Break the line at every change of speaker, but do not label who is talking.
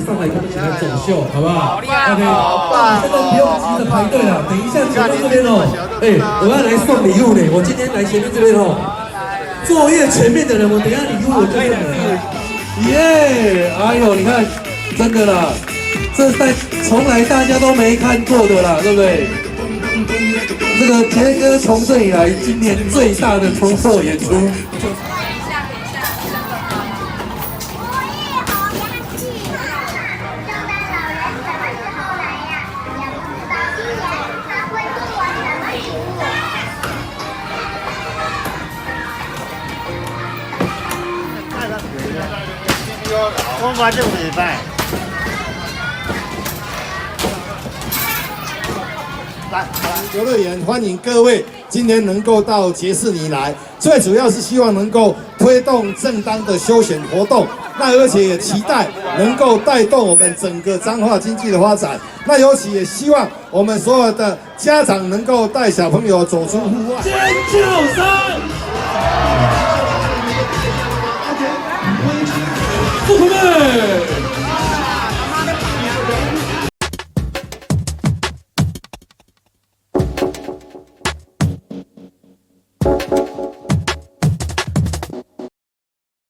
上来跟我们一起来走秀，好不好？OK，
棒！
现在不用急着排队了，等一下前面这边哦，我要来送礼物呢。我今天来前面这边哦，作业前面的人，我等一下礼物我就送你。耶！哎呦，你看，真的啦，这从来大家都没看过的啦，对不对？这个杰哥从这以来今年最大的冲售演出。
我发这礼拜。来，
游乐园欢迎各位今天能够到杰士尼来，最主要是希望能够推动正当的休闲活动，那而且也期待能够带动我们整个彰化经济的发展。那尤其也希望我们所有的家长能够带小朋友走出户外。
尖叫声！祝福们！